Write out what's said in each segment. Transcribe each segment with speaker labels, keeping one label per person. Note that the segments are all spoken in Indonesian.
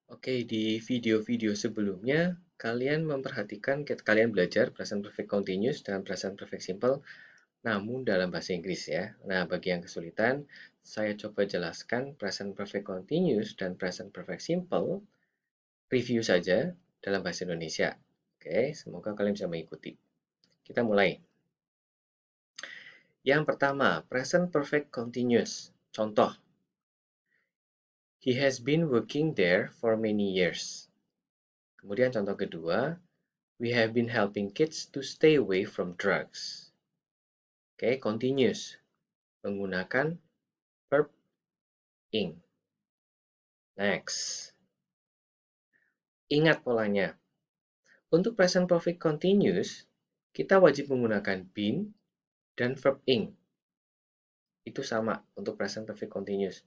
Speaker 1: Oke, di video-video sebelumnya, kalian belajar present perfect continuous dan present perfect simple, namun dalam bahasa Inggris ya. Nah, bagi yang kesulitan, saya coba jelaskan present perfect continuous dan present perfect simple, review saja dalam bahasa Indonesia. Oke, semoga kalian bisa mengikuti. Kita mulai. Yang pertama, present perfect continuous. Contoh, he has been working there for many years. Kemudian contoh kedua, we have been helping kids to stay away from drugs. Oke, continuous. Menggunakan verb ing. Next. Ingat polanya. Untuk present perfect continuous, kita wajib menggunakan been dan verb ing. Itu sama untuk present perfect continuous.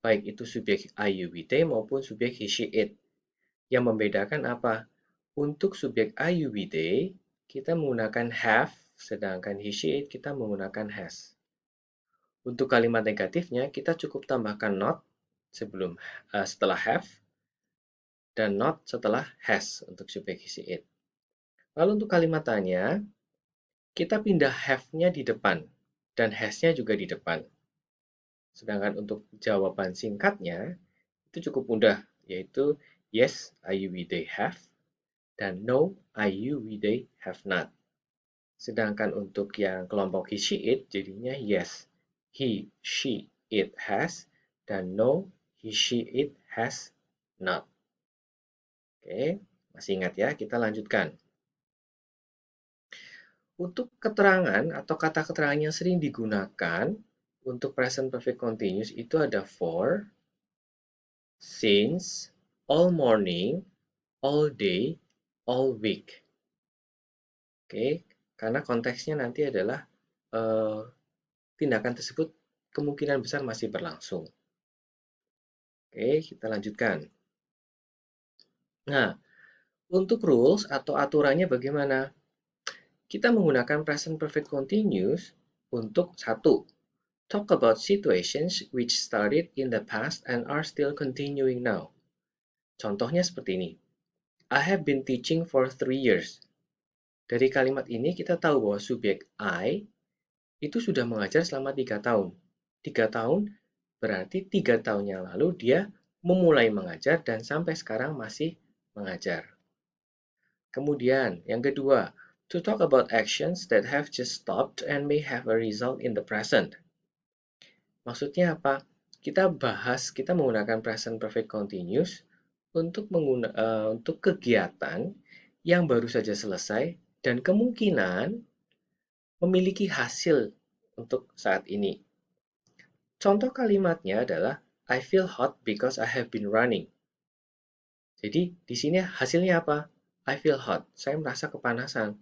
Speaker 1: Baik itu subjek I, you, we, they maupun subjek he, she, it. Yang membedakan apa? Untuk subjek I, you, we, they, kita menggunakan have, sedangkan he, she, it kita menggunakan has. Untuk kalimat negatifnya, kita cukup tambahkan not setelah have dan not setelah has untuk subjek he, she, it. Lalu untuk kalimat tanya, kita pindah have-nya di depan dan has-nya juga di depan. Sedangkan untuk jawaban singkatnya, itu cukup mudah, yaitu yes, I, you, we, they have, dan no, I, you, we, they have not. Sedangkan untuk yang kelompok he, she, it, jadinya yes, he, she, it has, dan no, he, she, it has not. Oke, masih ingat ya? Kita lanjutkan. Untuk keterangan atau kata keterangan yang sering digunakan untuk present perfect continuous itu ada for, since, all morning, all day, all week. Oke, karena konteksnya nanti adalah tindakan tersebut kemungkinan besar masih berlangsung. Oke, kita lanjutkan. Nah, untuk rules atau aturannya bagaimana? Kita menggunakan present perfect continuous untuk satu, talk about situations which started in the past and are still continuing now. Contohnya seperti ini. I have been teaching for 3 years. Dari kalimat ini kita tahu bahwa subjek I itu sudah mengajar selama 3 tahun. 3 tahun berarti 3 tahun yang lalu dia memulai mengajar dan sampai sekarang masih mengajar. Kemudian, yang kedua, to talk about actions that have just stopped and may have a result in the present. Maksudnya apa? Kita menggunakan present perfect continuous untuk kegiatan yang baru saja selesai dan kemungkinan memiliki hasil untuk saat ini. Contoh kalimatnya adalah I feel hot because I have been running. Jadi di sini hasilnya apa? I feel hot. Saya merasa kepanasan.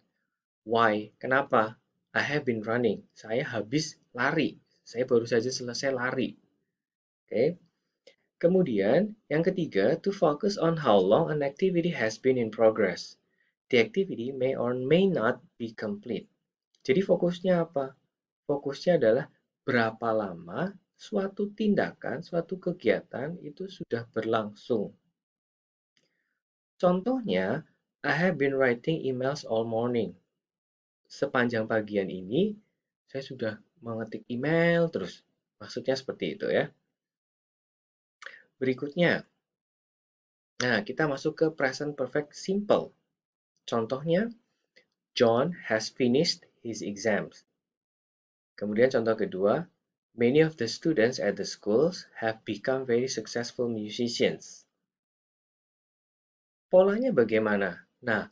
Speaker 1: Why? Kenapa? I have been running. Saya habis lari. Saya baru saja selesai lari. Oke. Kemudian, yang ketiga, to focus on how long an activity has been in progress. The activity may or may not be complete. Jadi fokusnya apa? Fokusnya adalah berapa lama suatu tindakan, suatu kegiatan itu sudah berlangsung. Contohnya, I have been writing emails all morning. Sepanjang bagian ini, saya sudah mengetik email terus. Maksudnya seperti itu ya. Berikutnya, nah kita masuk ke present perfect simple. Contohnya, John has finished his exams. Kemudian contoh kedua, many of the students at the schools have become very successful musicians. Polanya bagaimana? Nah,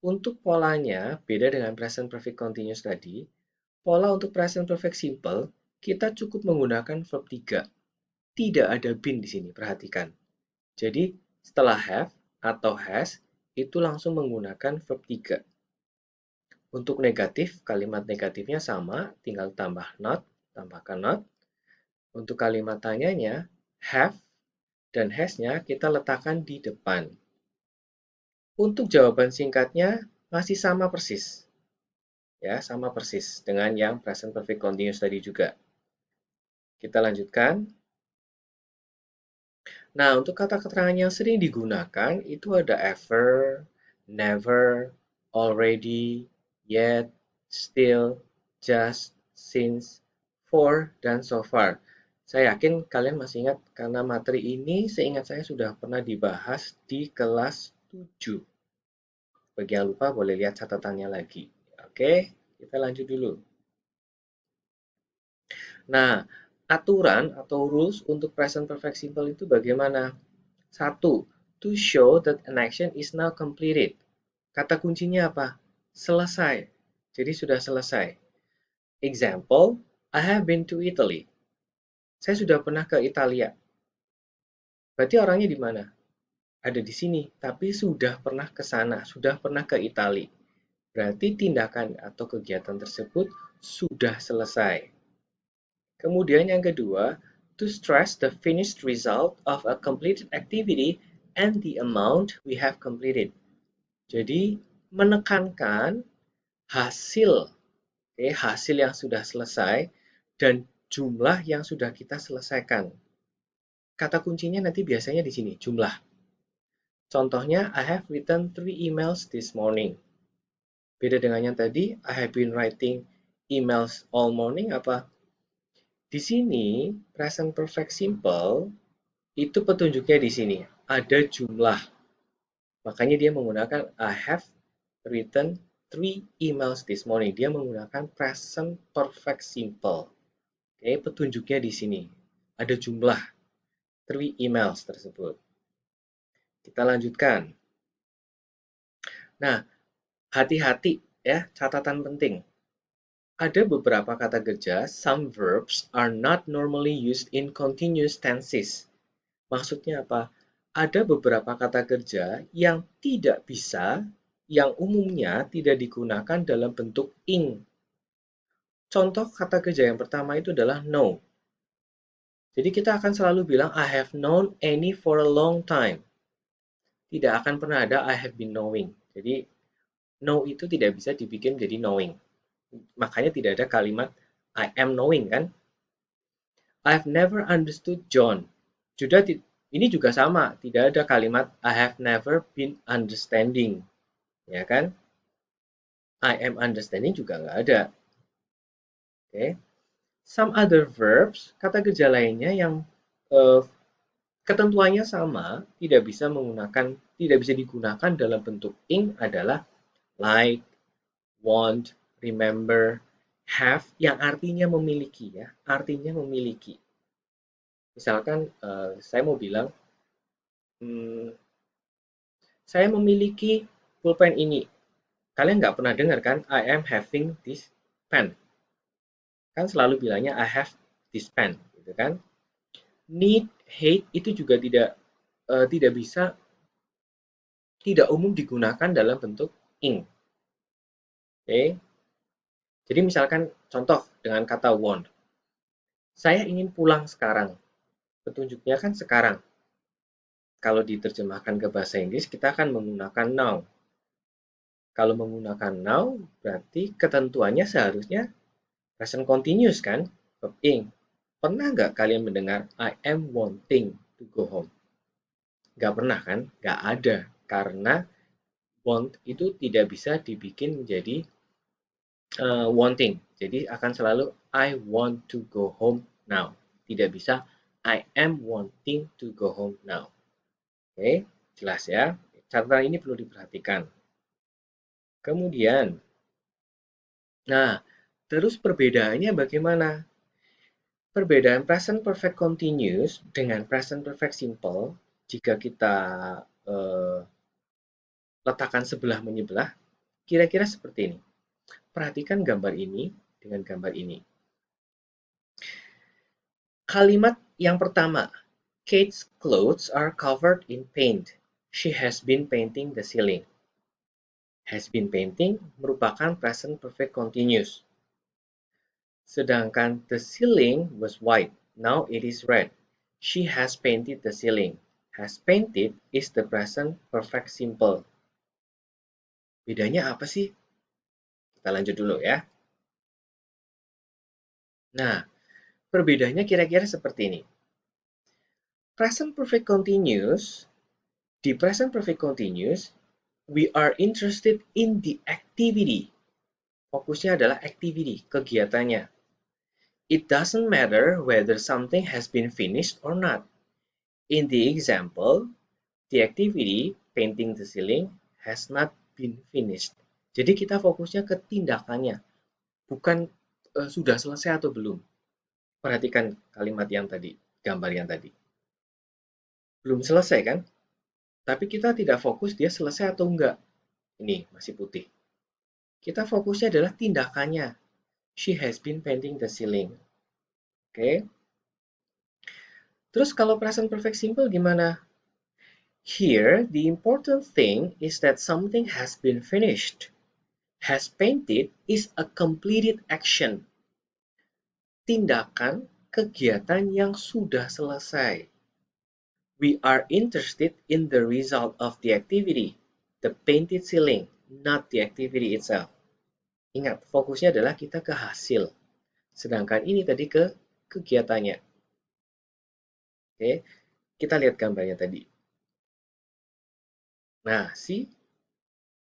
Speaker 1: untuk polanya beda dengan present perfect continuous tadi. Pola untuk present perfect simple, kita cukup menggunakan verb 3. Tidak ada been di sini, perhatikan. Jadi, setelah have atau has, itu langsung menggunakan verb 3. Untuk negatif, kalimat negatifnya sama, tinggal tambah not, tambahkan not. Untuk kalimat tanyanya, have dan has-nya kita letakkan di depan. Untuk jawaban singkatnya masih sama persis. Ya, sama persis dengan yang present perfect continuous tadi juga. Kita lanjutkan. Nah, untuk kata keterangan yang sering digunakan itu ada ever, never, already, yet, still, just, since, for, dan so far. Saya yakin kalian masih ingat karena materi ini seingat saya sudah pernah dibahas di kelas 7. Bagi yang lupa boleh lihat catatannya lagi. Oke, kita lanjut dulu. Nah, aturan atau rules untuk present perfect simple itu bagaimana? Satu, to show that an action is now completed. Kata kuncinya apa? Selesai. Jadi sudah selesai. Example, I have been to Italy. Saya sudah pernah ke Italia. Berarti orangnya di mana? Ada di sini, tapi sudah pernah ke sana, sudah pernah ke Italia. Berarti tindakan atau kegiatan tersebut sudah selesai. Kemudian yang kedua, to stress the finished result of a completed activity and the amount we have completed. Jadi menekankan hasil, hasil yang sudah selesai dan jumlah yang sudah kita selesaikan. Kata kuncinya nanti biasanya di sini, jumlah. Contohnya, I have written 3 emails this morning. Beda dengan yang tadi, I have been writing emails all morning apa? Di sini, present perfect simple itu petunjuknya di sini. Ada jumlah. Makanya dia menggunakan I have written 3 emails this morning. Dia menggunakan present perfect simple. Oke, petunjuknya di sini. Ada jumlah 3 emails tersebut. Kita lanjutkan. Nah, hati-hati ya, catatan penting. Ada beberapa kata kerja, some verbs are not normally used in continuous tenses. Maksudnya apa? Ada beberapa kata kerja yang tidak bisa, yang umumnya tidak digunakan dalam bentuk ing. Contoh kata kerja yang pertama itu adalah know. Jadi kita akan selalu bilang I have known Annie for a long time. Tidak akan pernah ada I have been knowing. Jadi know itu tidak bisa dibikin jadi knowing. Makanya tidak ada kalimat I am knowing kan? I've never understood John. Ini juga sama, tidak ada kalimat I have never been understanding, ya kan? I am understanding juga nggak ada. Oke. Some other verbs, kata kerja lainnya yang uh, ketentuannya sama, tidak bisa digunakan dalam bentuk ing adalah like, want, remember, have yang artinya memiliki ya, artinya memiliki. Misalkan saya mau bilang hmm, saya memiliki pulpen ini. Kalian nggak pernah dengar kan? I am having this pen. Kan selalu bilangnya I have this pen, gitu kan? Need, hate itu juga tidak bisa, tidak umum digunakan dalam bentuk ing. Oke? Jadi misalkan contoh dengan kata want. Saya ingin pulang sekarang. Petunjuknya kan sekarang. Kalau diterjemahkan ke bahasa Inggris, kita akan menggunakan now. Kalau menggunakan now, berarti ketentuannya seharusnya present continuous kan? Verb ing. Pernah nggak kalian mendengar I am wanting to go home? Nggak pernah kan? Nggak ada. Karena want itu tidak bisa dibikin menjadi wanting. Jadi akan selalu I want to go home now. Tidak bisa I am wanting to go home now. Oke, jelas ya. Catatan ini perlu diperhatikan. Kemudian, nah, terus perbedaannya bagaimana? Perbedaan present perfect continuous dengan present perfect simple, jika kita eh, letakkan sebelah menyebelah, kira-kira seperti ini. Perhatikan gambar ini dengan gambar ini. Kalimat yang pertama, Kate's clothes are covered in paint. She has been painting the ceiling. Has been painting merupakan present perfect continuous. Sedangkan the ceiling was white. Now it is red. She has painted the ceiling. Has painted is the present perfect simple. Bedanya apa sih? Kita lanjut dulu ya. Nah, perbedaannya kira-kira seperti ini. Present perfect continuous, di present perfect continuous, we are interested in the activity. Fokusnya adalah activity, kegiatannya. It doesn't matter whether something has been finished or not. In the example, the activity painting the ceiling has not been finished. Jadi kita fokusnya ke tindakannya, bukan sudah selesai atau belum. Perhatikan kalimat yang tadi, gambar yang tadi. Belum selesai kan? Tapi kita tidak fokus dia selesai atau enggak. Ini masih putih. Kita fokusnya adalah tindakannya. She has been painting the ceiling. Oke. Terus kalau present perfect simple gimana? Here, the important thing is that something has been finished. Has painted is a completed action. Tindakan, kegiatan yang sudah selesai. We are interested in the result of the activity, the painted ceiling, not the activity itself. Ingat, fokusnya adalah kita ke hasil. Sedangkan ini tadi ke kegiatannya. Oke, kita lihat gambarnya tadi. Nah,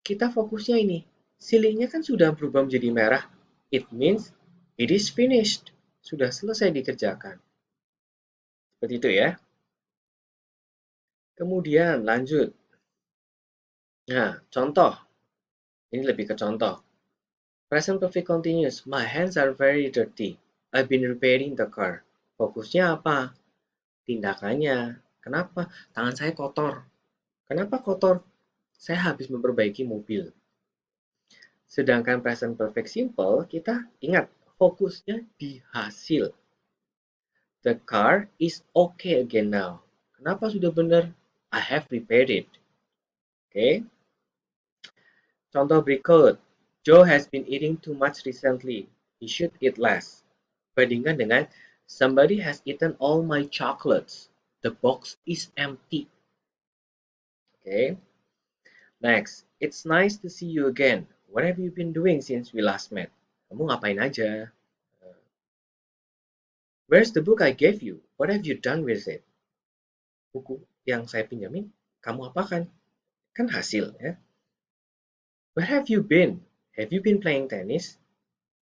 Speaker 1: kita fokusnya ini. Ceilingnya kan sudah berubah menjadi merah. It means it is finished. Sudah selesai dikerjakan. Seperti itu ya. Kemudian lanjut. Nah, contoh. Ini lebih ke contoh. Present perfect continuous. My hands are very dirty. I've been repairing the car. Fokusnya apa? Tindakannya. Kenapa? Tangan saya kotor. Kenapa kotor? Saya habis memperbaiki mobil. Sedangkan present perfect simple, kita ingat fokusnya di hasil. The car is okay again now. Kenapa sudah benar? I have repaired it. Oke. Contoh berikut. Joe has been eating too much recently. He should eat less. Bandingkan dengan somebody has eaten all my chocolates. The box is empty. Oke. Next. It's nice to see you again. What have you been doing since we last met? Kamu ngapain aja? Where's the book I gave you? What have you done with it? Buku yang saya pinjamin, kamu apakan? Kan hasil ya. Where have you been? Have you been playing tennis?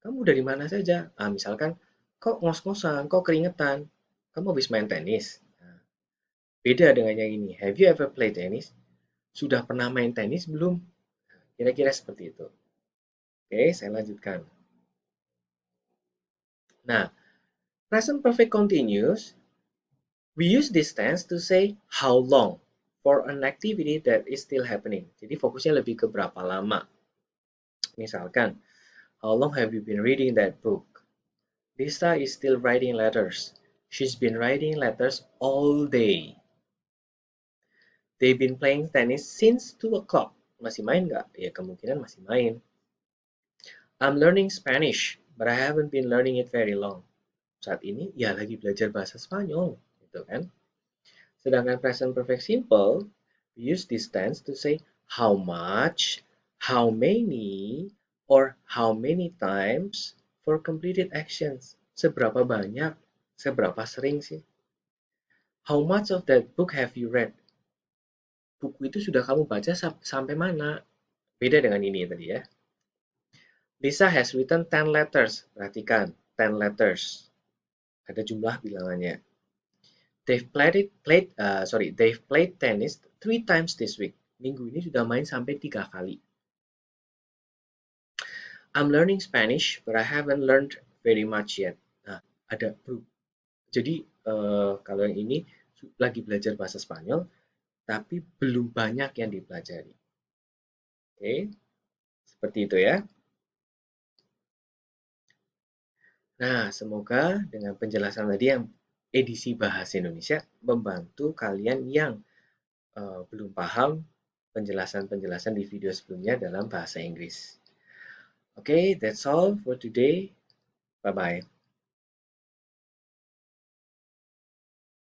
Speaker 1: Kamu dari mana saja? Misalkan, kok ngos-ngosan, kok keringetan? Kamu habis main tenis. Beda dengan yang ini. Have you ever played tennis? Sudah pernah main tenis belum? Kira-kira seperti itu. Oke, saya lanjutkan. Nah, present perfect continuous, we use this tense to say how long for an activity that is still happening. Jadi fokusnya lebih ke berapa lama. Misalkan, how long have you been reading that book? Lisa is still writing letters. She's been writing letters all day. They've been playing tennis since 2 o'clock. Masih main nggak? Ya kemungkinan masih main. I'm learning Spanish, but I haven't been learning it very long. Saat ini, ya lagi belajar bahasa Spanyol. Gitu kan? Sedangkan present perfect simple, we use this tense to say how much, how many, or how many times for completed actions. Seberapa banyak, seberapa sering sih? How much of that book have you read? Buku itu sudah kamu baca sampai mana? Beda dengan ini tadi ya. Lisa has written 10 letters. Perhatikan, 10 letters. Ada jumlah bilangannya. They've played tennis 3 times this week. Minggu ini sudah main sampai 3 kali. I'm learning Spanish, but I haven't learned very much yet. Nah, ada jadi kalau yang ini lagi belajar bahasa Spanyol, tapi belum banyak yang dipelajari. Oke, seperti itu ya. Nah, semoga dengan penjelasan tadi yang edisi Bahasa Indonesia membantu kalian yang belum paham penjelasan-penjelasan di video sebelumnya dalam bahasa Inggris. Oke, that's all for today. Bye-bye.